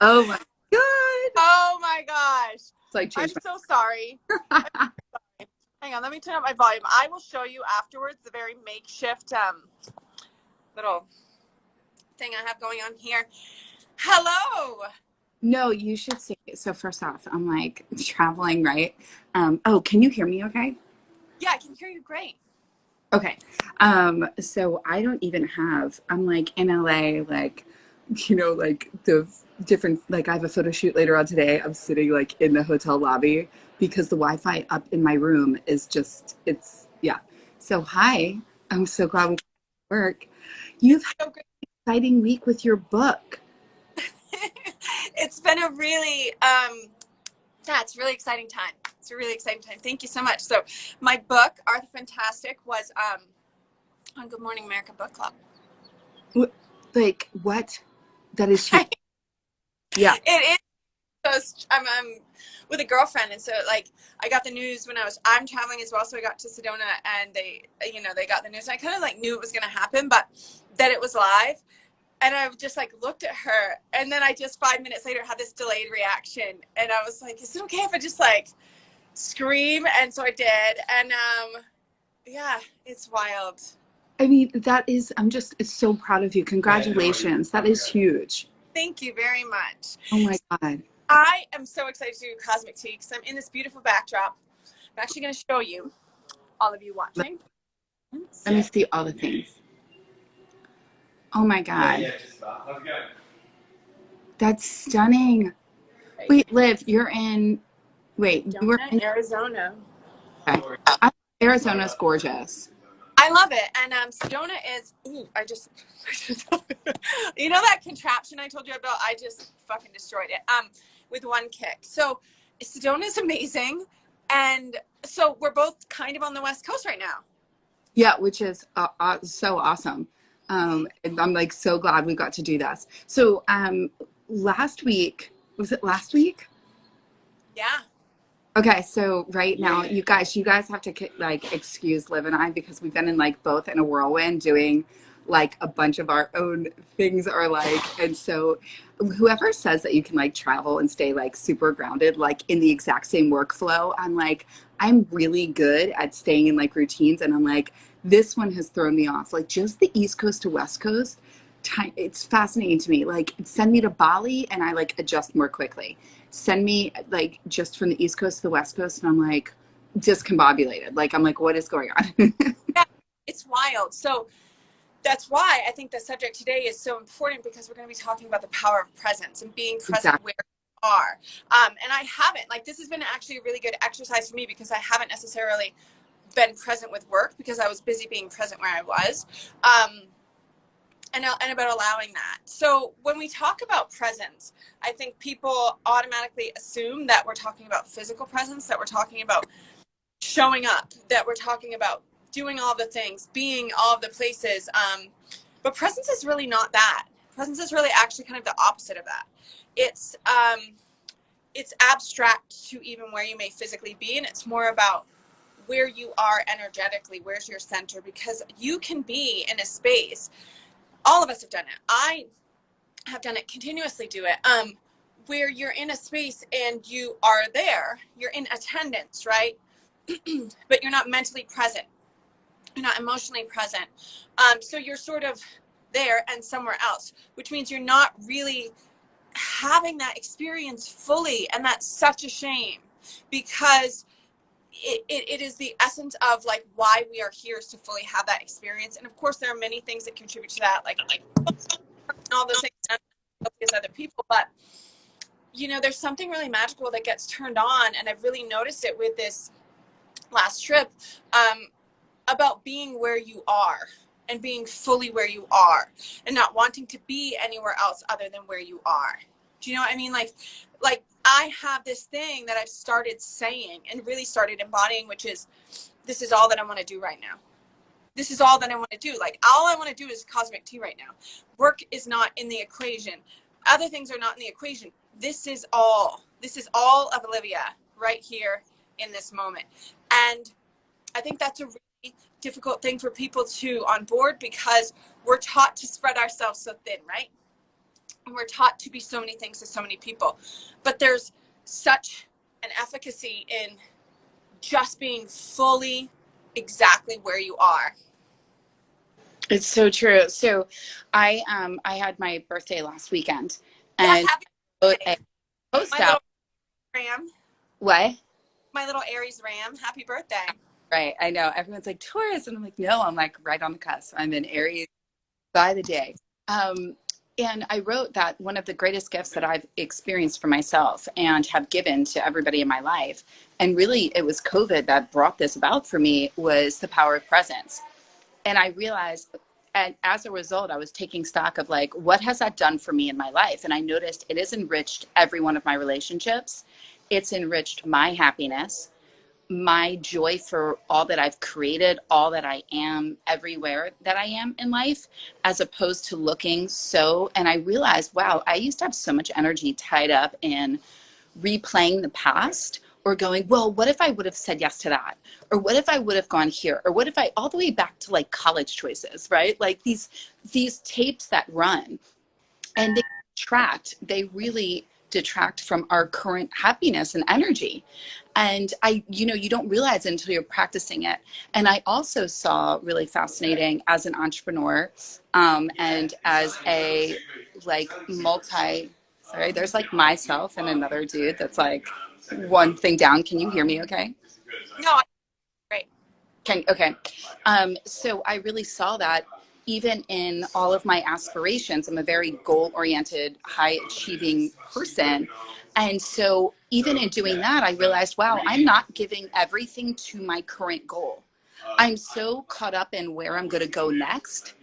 Oh my God. Oh my gosh. It's like I'm changed so sorry. my Hang on, let me turn up my volume. I will show you afterwards the very makeshift little thing I have going on here. Hello. No, you should say it. So first off, I'm like traveling, right? Oh, can you hear me okay? Yeah, I can hear you great. Okay. So I don't even have, I'm like in LA, like, like the different, like I have a photo shoot later on today. I'm sitting like in the hotel lobby because the Wi-Fi up in my room is just, it's, yeah. So hi, I'm so glad we work. You've It's had so great. an exciting week with your book. It's been a really yeah, it's a really exciting time. It's a really exciting time. Thank you so much. So my book, Arthur Fantastic, was on Good Morning America Book Club. Like what? That is huge. Yeah. It is. So I'm with a girlfriend, and so like I got the news when I'm traveling as well. So I got to Sedona, and they got the news. And I kind of like knew it was going to happen, but that it was live. And I just like looked at her, and then I just 5 minutes later had this delayed reaction, and I was like, "Is it okay if I just like scream?" And so I did, and yeah, it's wild. I mean, that is, I'm just so proud of you. Congratulations. That is huge. Thank you very much. Oh my God. I am so excited to do Cosmic Tea because I'm in this beautiful backdrop. I'm actually going to show you, all of you watching. Let me see all the things. Oh my God. That's stunning. Wait, Liv, you're in, wait, you were Sedona, in, Arizona. okay. Arizona's gorgeous. I love it. And Sedona is, ooh, you know that contraption I told you about? I just fucking destroyed it with one kick. So Sedona is amazing. And so we're both kind of on the West Coast right now. Yeah, which is so awesome. And I'm like so glad we got to do this. So last week, was it last week? Yeah. Okay, so right now, you guys have to like excuse Liv and I because we've been in like both in a whirlwind doing like a bunch of our own things or like, and so whoever says that you can like travel and stay like super grounded, like in the exact same workflow, I'm like, I'm really good at staying in like routines, and I'm like, this one has thrown me off. Like just the East Coast to West Coast, it's fascinating to me. Like send me to Bali and I like adjust more quickly, send me like just from the East Coast to the West Coast, and I'm like discombobulated. Like I'm like, what is going on? Yeah. It's wild. So that's why I think the subject today is so important because we're going to be talking about the power of presence and being present Exactly. where you are. And I haven't, like, this has been actually a really good exercise for me because I haven't necessarily been present with work because I was busy being present where I was. And about allowing that. So when we talk about presence, I think people automatically assume that we're talking about physical presence, that we're talking about showing up, that we're talking about doing all the things, being all of the places. But presence is really not that. Presence is really actually kind of the opposite of that. It's it's abstract to even where you may physically be, and it's more about where you are energetically. Where's your center? Because you can be in a space. All of us have done it. I have done it, continuously do it. Where you're in a space and you are there, you're in attendance, right? But you're not mentally present. You're not emotionally present. So you're sort of there and somewhere else, which means you're not really having that experience fully. And that's such a shame because it is the essence of like why we are here is to fully have that experience. And of course, there are many things that contribute to that, like all those things as other people. But, there's something really magical that gets turned on. And I've really noticed it with this last trip. About being where you are and being fully where you are and not wanting to be anywhere else other than where you are. Do you know what I mean? Like I have this thing that I've started saying and really started embodying, which is, this is all that I want to do right now. This is all that I want to do. Like all I want to do is Cosmic Tea right now. Work is not in the equation. Other things are not in the equation. This is all of Olivia right here in this moment. And I think that's a really difficult thing for people to on board because we're taught to spread ourselves so thin, right? and we're taught to be so many things to so many people, but there's such an efficacy in just being fully exactly where you are. It's so true. So I had my birthday last weekend Yes, and happy wrote birthday. a post My out. little ram, What? my little Aries ram, happy birthday. Right. I know. Everyone's like Taurus. And I'm like, no, I'm like right on the cusp. I'm in Aries by the day. Um, and I wrote that one of the greatest gifts that I've experienced for myself and have given to everybody in my life, and really it was COVID that brought this about for me, was the power of presence. And I realized, and as a result, I was taking stock of like, what has that done for me in my life? And I noticed it has enriched every one of my relationships. It's enriched my happiness, my joy for all that I've created, all that I am, everywhere that I am in life, as opposed to looking so. And I realized, wow, I used to have so much energy tied up in replaying the past or going, well, what if I would have said yes to that? Or what if I would have gone here? Or what if I, all the way back to like college choices, right? Like these tapes that run, and they really detract from our current happiness and energy. And you don't realize it until you're practicing it. And I also saw really fascinating as an entrepreneur, and as a like sorry, there's like myself and another dude that's like one thing down. Can you hear me okay? No, great. Okay. So I really saw that even in all of my aspirations. I'm a very goal oriented, high achieving person. And so even in doing that, I realized, wow, I'm not giving everything to my current goal. I'm so caught up in where I'm going to go next.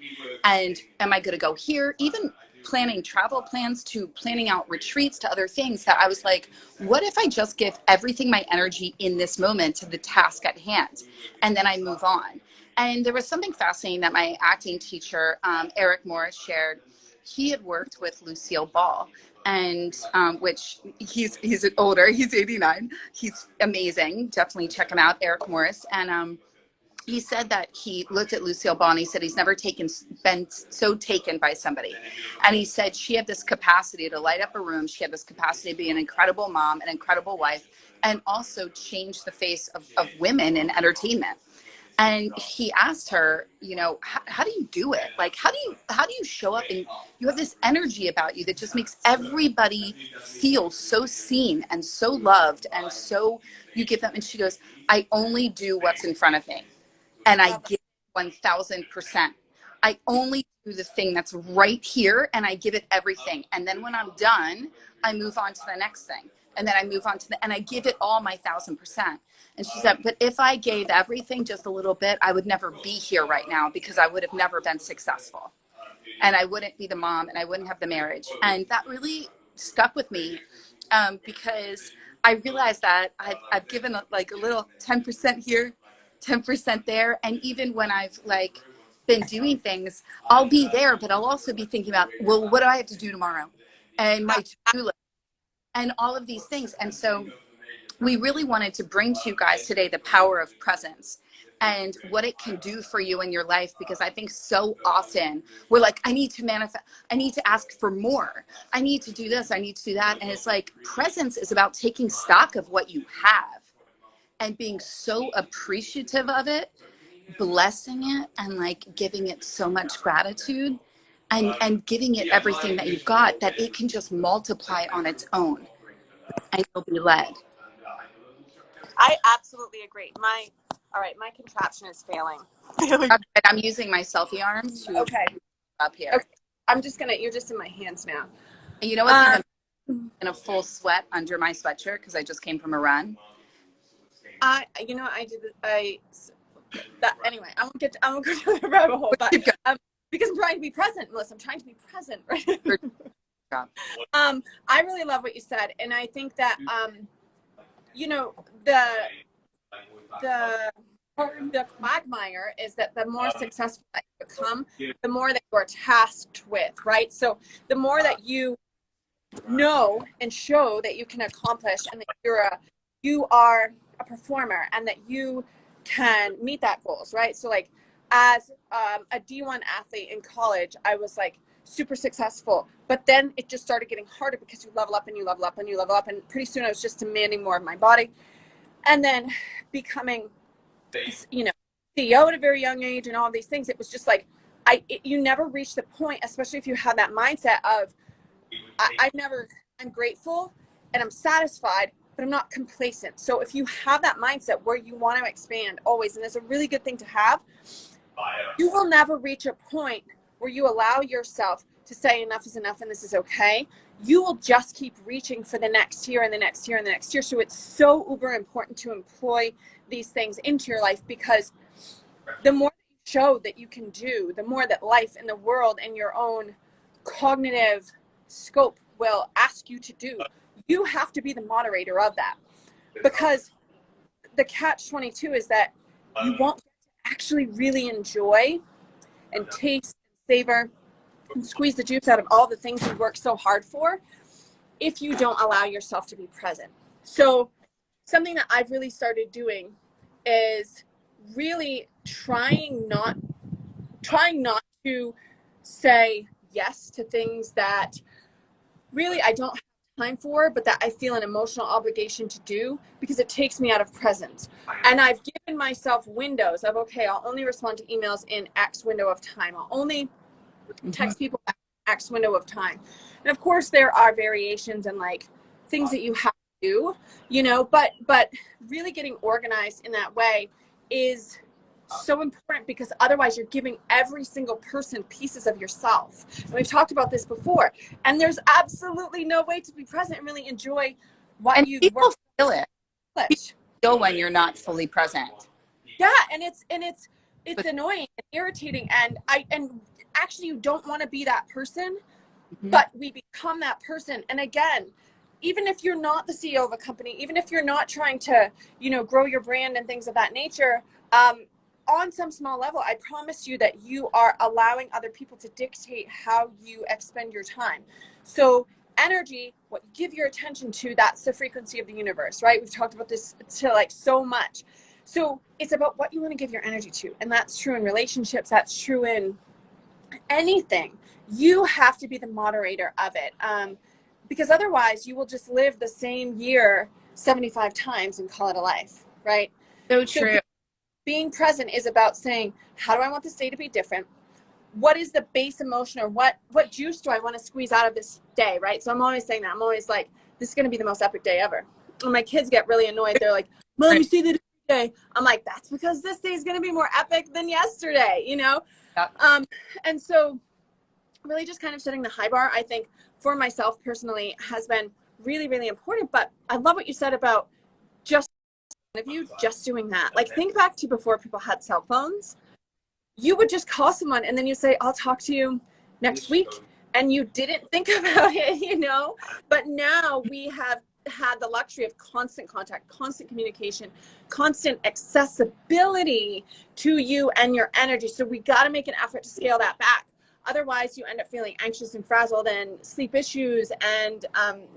And am I going to go here? Even planning travel plans to planning out retreats to other things, that I was like, what if I just give everything my energy in this moment to the task at hand? And then I move on. And there was something fascinating that my acting teacher, Eric Morris, shared. He had worked with Lucille Ball, and which he's older, he's 89. He's amazing. Definitely check him out, Eric Morris. And he said that he looked at Lucille Ball and he said he's never been so taken by somebody. And he said she had this capacity to light up a room. She had this capacity to be an incredible mom, an incredible wife, and also change the face of women in entertainment. And he asked her, how do you do it? Like, how do you show up and you have this energy about you that just makes everybody feel so seen and so loved, and so you give them. And she goes, I only do what's in front of me, and I Love that. give 1000%. I only do the thing that's right here, and I give it everything. And then when I'm done, I move on to the next thing. And then I move on to and I give it all my 1000%. And she said, but if I gave everything just a little bit, I would never be here right now, because I would have never been successful. And I wouldn't be the mom, and I wouldn't have the marriage. And that really stuck with me, because I realized that I've given like a little 10% here, 10% there. And even when I've like been doing things, I'll be there, but I'll also be thinking about, well, what do I have to do tomorrow? And my to-do list and all of these things. And so we really wanted to bring to you guys today the power of presence and what it can do for you in your life, because I think so often we're like, I need to manifest, I need to ask for more, I need to do this, I need to do that. And it's like, presence is about taking stock of what you have and being so appreciative of it, blessing it, and like giving it so much gratitude, and giving it everything that you've got, that it can just multiply on its own and you'll be led. I absolutely agree. My contraption is failing. And I'm using my selfie arm to Okay. up here. Okay. You're just in my hands now. And you know what's even in a full sweat under my sweatshirt, because I just came from a run. Anyway, I won't go down the rabbit hole, but because I'm trying to be present, Melissa, I'm trying to be present, right? I really love what you said. And I think that, the quagmire is that the more successful that you become, the more that you're tasked with, right? So the more that you know and show that you can accomplish, and that you are a performer, and that you can meet that goals, right? So like as a D1 athlete in college, I was like super successful. But then it just started getting harder because you level up and you level up and you level up. And pretty soon I was just demanding more of my body. And then becoming, you know, CEO at a very young age and all these things. It was just like, you never reach the point, especially if you have that mindset of, I'm grateful and I'm satisfied, but I'm not complacent. So if you have that mindset where you want to expand always, and it's a really good thing to have, you will never reach a point where you allow yourself to say enough is enough and this is okay. You will just keep reaching for the next year and the next year and the next year. So it's so uber important to employ these things into your life, because the more you show that you can do, the more that life and the world and your own cognitive scope will ask you to do. You have to be the moderator of that, because the catch-22 is that you won't actually really enjoy and taste and savor and squeeze the juice out of all the things you work so hard for if you don't allow yourself to be present. So something that I've really started doing is really trying not to say yes to things that really I don't have time for, but that I feel an emotional obligation to do, because it takes me out of presence. And I've given myself windows of, okay, I'll only respond to emails in X window of time. I'll only text people back in X window of time. And of course there are variations and like things that you have to do, you know, but really getting organized in that way is so important, because otherwise you're giving every single person pieces of yourself. And we've talked about this before, and there's absolutely no way to be present and really enjoy what And you've people worked feel it. People feel when you're not fully present. Yeah, and it's annoying and irritating, and actually you don't want to be that person, but we become that person. And again, even if you're not the CEO of a company, even if you're not trying to, you know, grow your brand and things of that nature, on some small level, I promise you that you are allowing other people to dictate how you expend your time. So energy, what you give your attention to, that's the frequency of the universe, right? We've talked about this to like so much. So it's about what you want to give your energy to. And that's true in relationships. That's true in anything. You have to be the moderator of it. Because otherwise you will just live the same year 75 times and call it a life, right? So true. Being present is about saying, how do I want this day to be different? What is the base emotion, or what juice do I want to squeeze out of this day, right? So I'm always saying that. I'm always like, this is going to be the most epic day ever. And my kids get really annoyed. They're like, Mom, you see the day? I'm like, that's because this day is going to be more epic than yesterday, you know? Yeah. And so really just kind of setting the high bar, I think, for myself personally has been really, really important. But I love what you said about just of you just doing that. Like, think back to before people had cell phones. You would just call someone and then you say, I'll talk to you next week. And you didn't think about it, you know? But now we have had the luxury of constant contact, constant communication, constant accessibility to you and your energy. So we got to make an effort to scale that back. Otherwise, you end up feeling anxious and frazzled, and sleep issues, and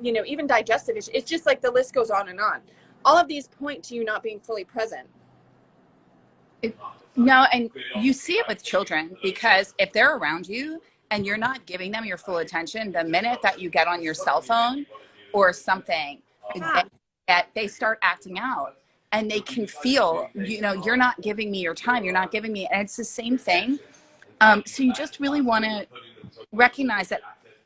you know, even digestive issues. It's just like the list goes on and on. All of these point to you not being fully present. No, and you see it with children, because if they're around you and you're not giving them your full attention, the minute that you get on your cell phone or something, they start acting out, and they can feel, you know, you're not giving me your time, you're not giving me, and it's the same thing. So you just really want to recognize that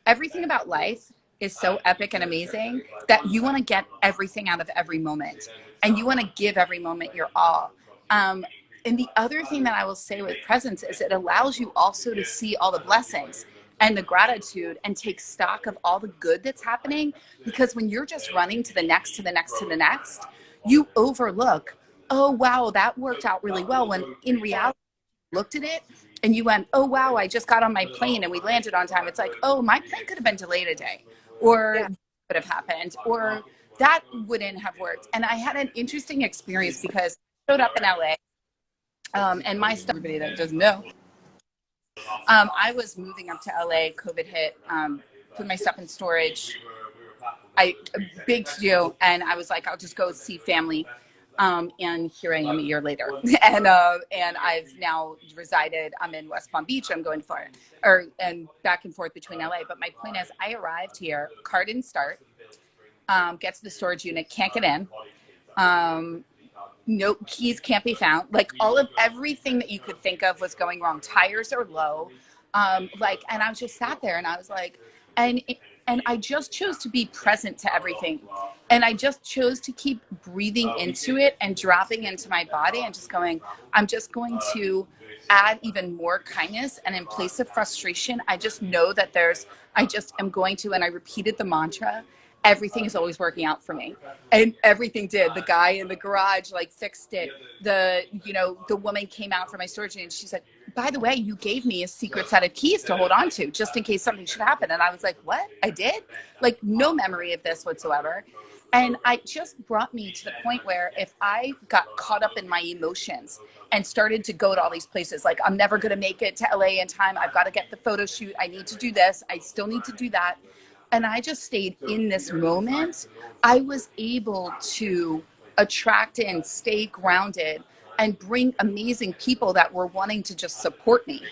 everything about life is so epic and amazing that you want to get everything out of every moment, and you want to give every moment your all. And the other thing that I will say with presence is it allows you also to see all the blessings and the gratitude and take stock of all the good that's happening. Because when you're just running to the next, to the next, to the next, you overlook, oh, wow, that worked out really well. When in reality, you looked at it and you went, oh, wow, I just got on my plane and we landed on time. It's like, oh, my plane could have been delayed a day, or could have happened, or that wouldn't have worked. And I had an interesting experience because I showed up in LA. And my stuff, everybody that doesn't know, I was moving up to LA, COVID hit, put my stuff in storage, big to do, and I was like, I'll just go see family. And here I am a year later, and I've now resided. I'm in West Palm Beach. I'm going to Florida, and back and forth between LA. But my point is, I arrived here, car didn't start. Get to the storage unit, can't get in. No keys can't be found. Like everything that you could think of was going wrong. Tires are low. And I was just sat there and I was like, and I just chose to be present to everything. And I just chose to keep breathing into it and dropping into my body and just going, I'm just going to add even more kindness. And in place of frustration, I just know that I just am going to, and I repeated the mantra, everything is always working out for me. And everything did. The guy in the garage fixed it. The woman came out from my storage unit and she said, by the way, you gave me a secret set of keys to hold on to just in case something should happen. And I was like, what? I did? No memory of this whatsoever. And it just brought me to the point where if I got caught up in my emotions and started to go to all these places, I'm never going to make it to LA in time. I've got to get the photo shoot. I need to do this. I still need to do that. And I just stayed in this moment. I was able to attract and stay grounded and bring amazing people that were wanting to just support me.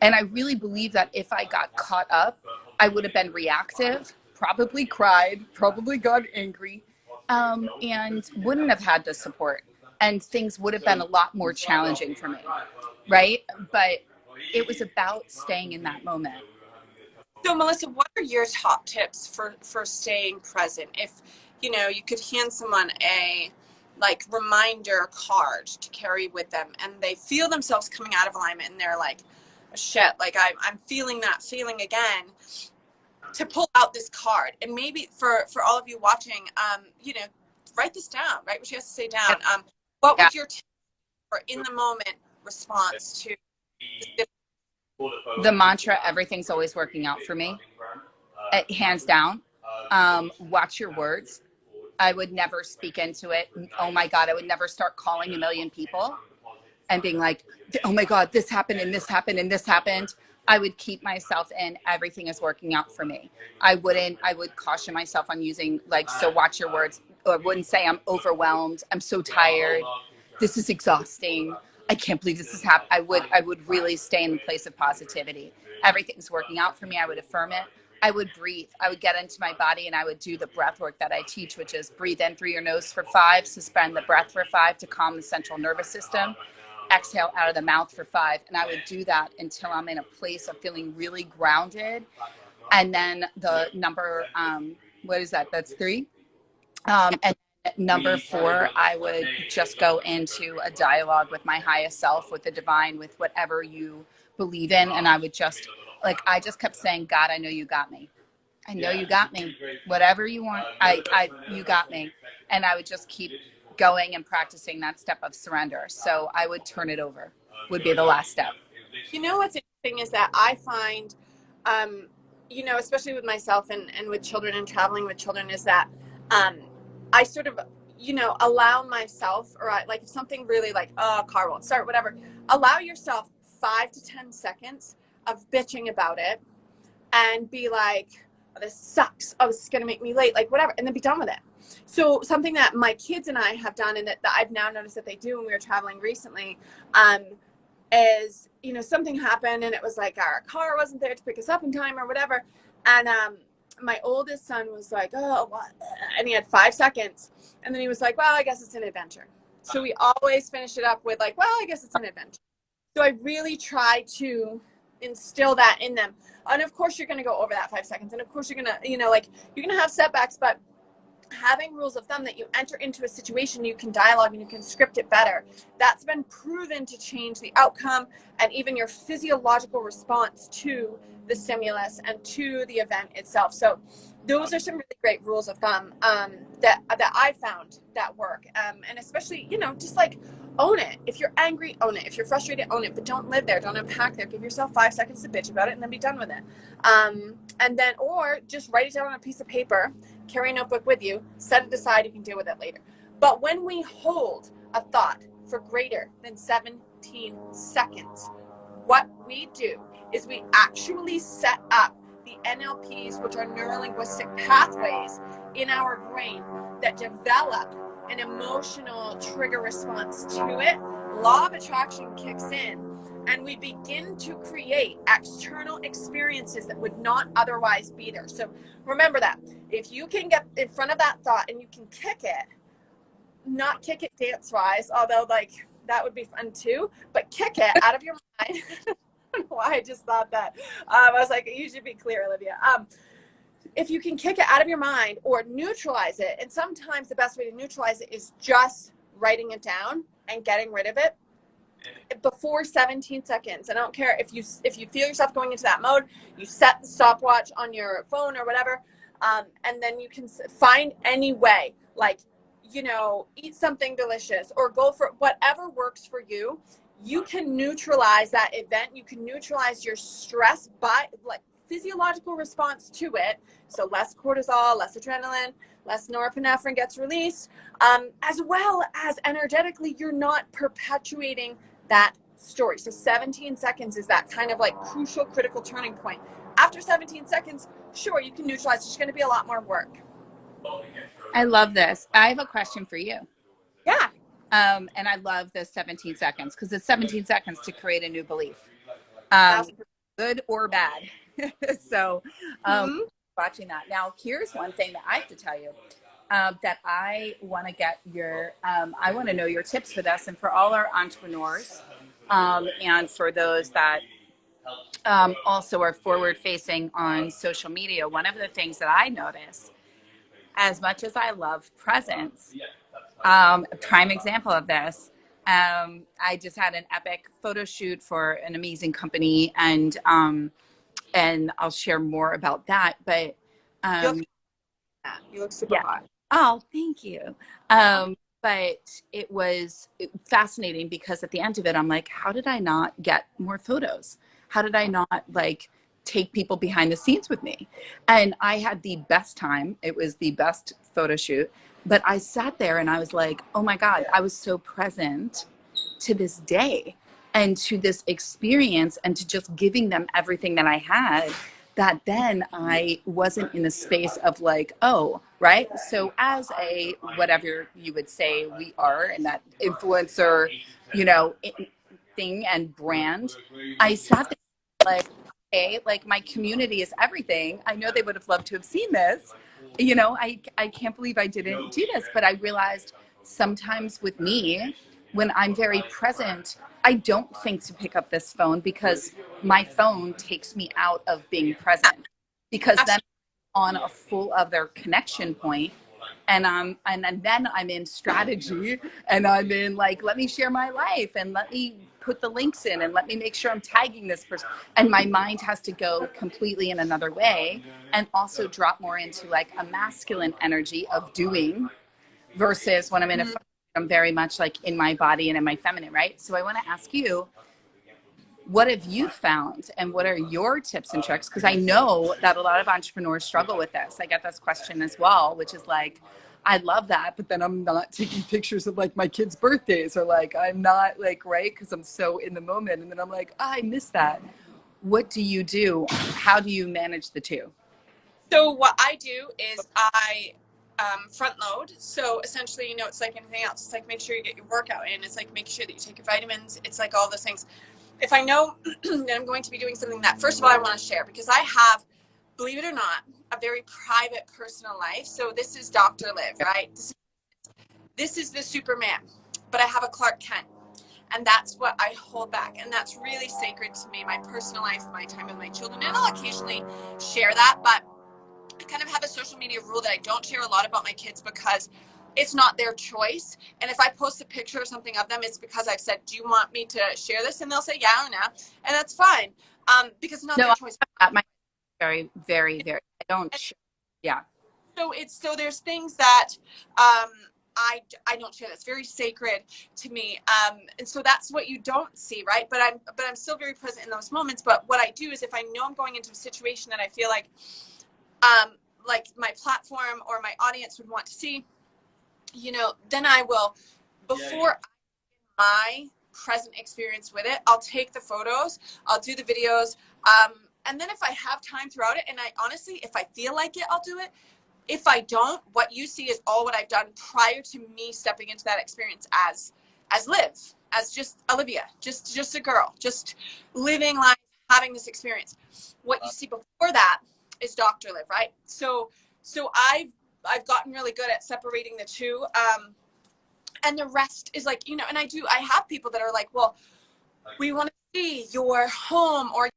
And I really believe that if I got caught up, I would have been reactive, probably cried, probably got angry, and wouldn't have had the support. And things would have been a lot more challenging for me, right? But it was about staying in that moment. So Melissa, what are your top tips for staying present? If, you could hand someone a reminder card to carry with them and they feel themselves coming out of alignment and they're like, shit, I'm feeling that feeling again, to pull out this card. And maybe for all of you watching, write this down, write what she has to say down. What would your tip for in the moment response to the mantra, everything's always working out for me, hands down. Watch your words. I would never speak into it. Oh my God, I would never start calling a million people and being like, oh my God, this happened and this happened and this happened. I would keep myself in everything is working out for me. I would caution myself on using so watch your words. I wouldn't say I'm overwhelmed. I'm so tired. This is exhausting. I can't believe this is happening. I would really stay in the place of positivity. Everything's working out for me. I would affirm it. I would breathe. I would get into my body and I would do the breath work that I teach, which is breathe in through your nose for 5, suspend the breath for 5 to calm the central nervous system, exhale out of the mouth for 5. And I would do that until I'm in a place of feeling really grounded. And then the number, what is that? That's 3. And number 4, I would just go into a dialogue with my highest self, with the divine, with whatever you believe in. And I would just, I just kept saying, God, I know you got me. I know you got me. Whatever you want, you got me. And I would just keep going and practicing that step of surrender. So I would turn it over, would be the last step. What's interesting is that I find, especially with myself and with children and traveling with children, is that I sort of, allow myself, or if something really car won't start, whatever, allow yourself 5 to 10 seconds of bitching about it and be like, oh, this sucks. Oh, this is going to make me late, whatever, and then be done with it. So something that my kids and I have done, and that I've now noticed that they do when we were traveling recently, is, something happened and it was our car wasn't there to pick us up in time or whatever. And my oldest son was like, oh, what? And he had 5 seconds. And then he was like, well, I guess it's an adventure. So we always finish it up with well, I guess it's an adventure. So I really try to instill that in them. And of course you're going to go over that 5 seconds. And of course you're going to, you're going to have setbacks, but having rules of thumb that you enter into a situation, you can dialogue and you can script it better. That's been proven to change the outcome and even your physiological response to the stimulus and to the event itself. So those are some really great rules of thumb that I found that work. And especially, just own it. If you're angry, own it. If you're frustrated, own it. But don't live there. Don't unpack there. Give yourself 5 seconds to bitch about it and then be done with it. And then, or just write it down on a piece of paper, carry a notebook with you, set it aside, you can deal with it later. But when we hold a thought for greater than 17 seconds, what we do is we actually set up the NLPs, which are neurolinguistic pathways in our brain that develop an emotional trigger response to it, law of attraction kicks in, and we begin to create external experiences that would not otherwise be there. So remember that. If you can get in front of that thought and you can kick it, not kick it dance-wise, although like that would be fun too, but kick it out of your mind. I don't know why I just thought that. I was like, you should be clear, Olivia. If you can kick it out of your mind or neutralize it, and sometimes the best way to neutralize it is just writing it down and getting rid of it before 17 seconds. I don't care if you feel yourself going into that mode, you set the stopwatch on your phone or whatever, and then you can find any way, like, you know, eat something delicious or go for whatever works for you. You can neutralize that event. You can neutralize your stress by like physiological response to it. So less cortisol, less adrenaline, less norepinephrine gets released, as well as energetically, you're not perpetuating that story. So 17 seconds is that kind of like crucial, critical turning point. After 17 seconds, sure, you can neutralize. It's going to be a lot more work. I love this. I have a question for you. Yeah. And I love the 17 seconds because it's 17 seconds to create a new belief, good or bad. So watching that. Now, here's one thing that I have to tell you that I want to get your, I want to know your tips for this and for all our entrepreneurs and for those that also are forward facing on social media. One of the things that I notice, as much as I love presence, a prime example of this, I just had an epic photo shoot for an amazing company, and I'll share more about that. But you look super hot. Oh, thank you. But it was fascinating because at the end of it, I'm like, how did I not get more photos? How did I not like take people behind the scenes with me? And I had the best time. It was the best photo shoot. But I sat there and I was like, oh my God, I was so present to this day and to this experience and to just giving them everything that I had, that then I wasn't in the space of like, oh, right. So as a, whatever you would say we are, and that influencer, you know, thing and brand, I sat there like, okay, like my community is everything. I know they would have loved to have seen this. You know, I can't believe I didn't do this, but I realized sometimes with me, when I'm very present, I don't think to pick up this phone because my phone takes me out of being present, because then I'm on a full other connection point, and then I'm in strategy, and I'm in like, let me share my life and let me put the links in and let me make sure I'm tagging this person, and my mind has to go completely in another way and also drop more into like a masculine energy of doing versus when I'm in a, I'm very much like in my body and in my feminine, right? So I want to ask you, what have you found and what are your tips and tricks? Because I know that a lot of entrepreneurs struggle with this. I get this question as well, which is like, I love that, but then I'm not taking pictures of like my kids' birthdays, or like I'm not like, right, because I'm so in the moment, and then I'm like, oh, I miss that. What do you do? How do you manage the two? So what I do is I front load. So essentially, you know, it's like anything else. It's like make sure you get your workout in. It's like make sure that you take your vitamins. It's like all those things. If I know that I'm going to be doing something that, first of all, I want to share, because I have, believe it or not, a very private personal life. So this is Dr. Liv, right? This is the Superman, but I have a Clark Kent. And that's what I hold back. And that's really sacred to me, my personal life, my time with my children. And I'll occasionally share that, but I kind of have a social media rule that I don't share a lot about my kids because it's not their choice. And if I post a picture or something of them, it's because I've said, do you want me to share this? And they'll say, yeah or no. And that's fine. Because it's not their choice. My very, very, very, I don't, yeah. So there's things that, I don't share. That's very sacred to me. And so that's what you don't see, right? But I'm still very present in those moments. But what I do is, if I know I'm going into a situation that I feel like my platform or my audience would want to see, you know, then I will, before my present experience with it, I'll take the photos, I'll do the videos, and then if I have time throughout it, and I honestly, if I feel like it, I'll do it. If I don't, what you see is all what I've done prior to me stepping into that experience as Liv, as just Olivia, just a girl, just living life, having this experience. What you see before that is Dr. Liv, right? So I've gotten really good at separating the two. And the rest is like, and I have people that are like, well, we want to see your home, or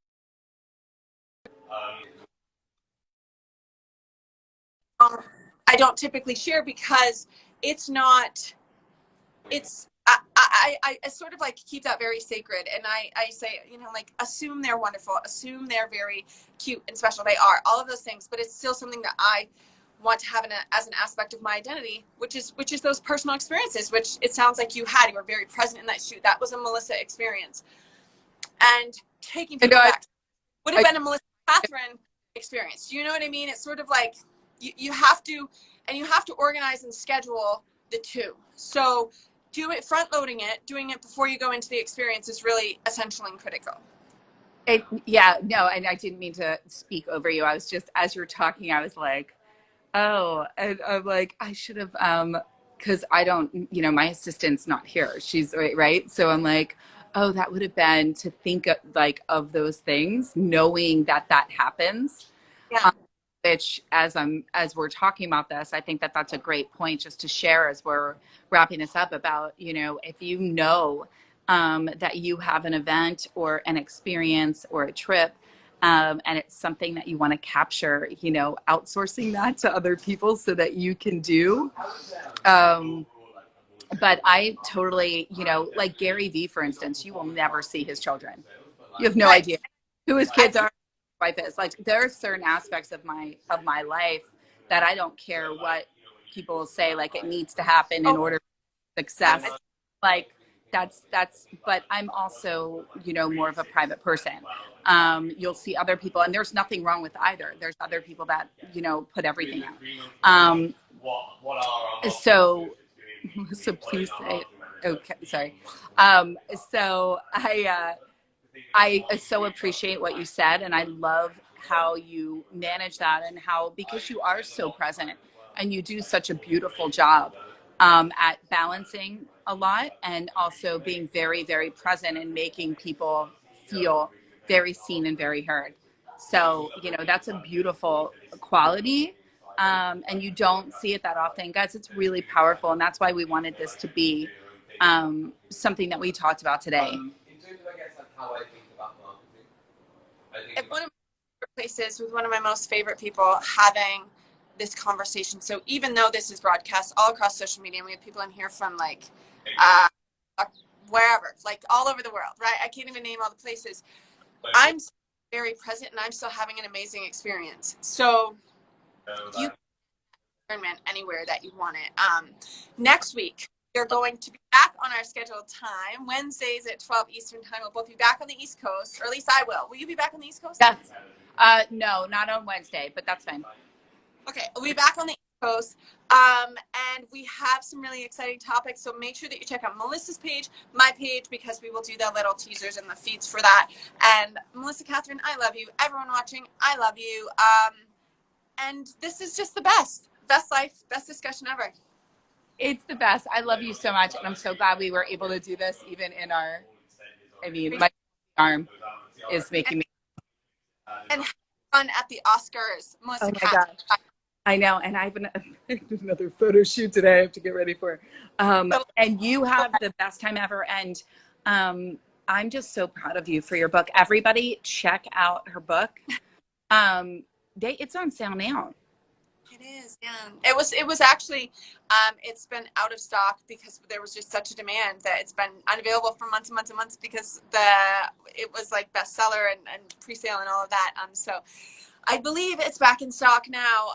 I don't typically share because it's not, it's, I sort of like keep that very sacred. And I say, like, assume they're wonderful, assume they're very cute and special. They are all of those things, but it's still something that I want to have as an aspect of my identity, which is those personal experiences, which it sounds like you had. You were very present in that shoot. That was a Melissa experience. And taking people back would have been a Melissa Kathryn experience. Do you know what I mean? It's sort of like you have to organize and schedule the two. So doing it before you go into the experience is really essential and critical. Yeah, no, and I didn't mean to speak over you. I was just, as you're talking, I was like, oh, and I'm like, I should have, because I don't, my assistant's not here. She's right. So I'm like, oh, that would have been to think of, like, of those things, knowing that happens. Yeah. Which, as we're talking about this, I think that that's a great point just to share as we're wrapping this up about, if that you have an event or an experience or a trip, and it's something that you want to capture, outsourcing that to other people so that you can do. But I totally, like Gary Vee, for instance, you will never see his children. You have no idea who his kids are, wife is. Like, there are certain aspects of my life that I don't care what people say, like it needs to happen in order for success. Like that's, but I'm also, more of a private person. You'll see other people, and there's nothing wrong with either. There's other people that, put everything out. So please say, okay, sorry. So I so appreciate what you said, and I love how you manage that, and how, because you are so present and you do such a beautiful job at balancing a lot and also being very, very present and making people feel very seen and very heard. So, that's a beautiful quality. And you don't see it that often, guys. It's really powerful. And that's why we wanted this to be something that we talked about today. At one of my places with one of my most favorite people having this conversation. So even though this is broadcast all across social media, and we have people in here from like wherever, like all over the world, right? I can't even name all the places. I'm very present, and I'm still having an amazing experience. So you can anywhere that you want it. Next week, you're going to be back on our scheduled time. Wednesdays at 12 Eastern time. We'll both be back on the East Coast, or at least I will. Will you be back on the East Coast? Yes. No, not on Wednesday, but that's fine. Okay, we'll be back on the East Coast. And we have some really exciting topics, so make sure that you check out Melissa's page, my page, because we will do the little teasers and the feeds for that. And Melissa, Kathryn, I love you. Everyone watching, I love you. And this is just the best life, best discussion ever. It's the best. I love you so much, and I'm so glad we were able to do this even in our, my arm is making me. And have fun at the Oscars, Melissa. Oh my gosh. I know, and I have another photo shoot today I have to get ready for. And you have the best time ever, and I'm just so proud of you for your book. Everybody check out her book. It's on sale now. It is, yeah. It was actually, it's been out of stock because there was just such a demand that it's been unavailable for months and months and months, because it was like bestseller and pre-sale and all of that. So I believe it's back in stock now.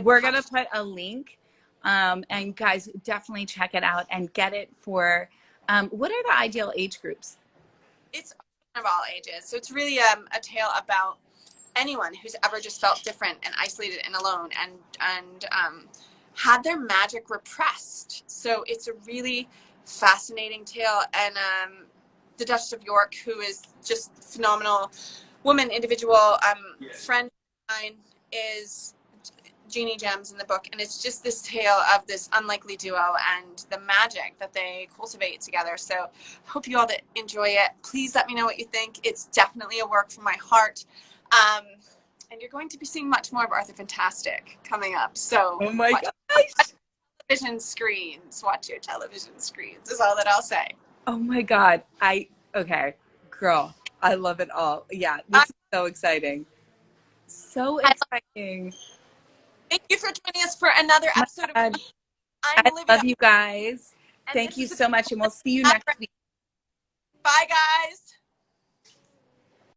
We're going to put a link, and guys, definitely check it out and get it for, what are the ideal age groups? It's of all ages. So it's really a tale about anyone who's ever just felt different and isolated and alone and had their magic repressed. So it's a really fascinating tale. And the Duchess of York, who is just phenomenal woman, individual, friend of mine, is Genie Gems in the book, and it's just this tale of this unlikely duo and the magic that they cultivate together. So hope you all that enjoy it. Please let me know what you think. It's definitely a work from my heart. And you're going to be seeing much more of Arthur Fantastic coming up. So Oh my watch gosh. television screens. Watch your television screens is all that I'll say. Oh my God. Okay, girl, I love it all. Yeah, this is so exciting. So exciting. Thank you for joining us for another Oh my episode of God. I'm I Olivia. love you guys. And Thank this you is so much, and we'll see you next week. Bye, guys.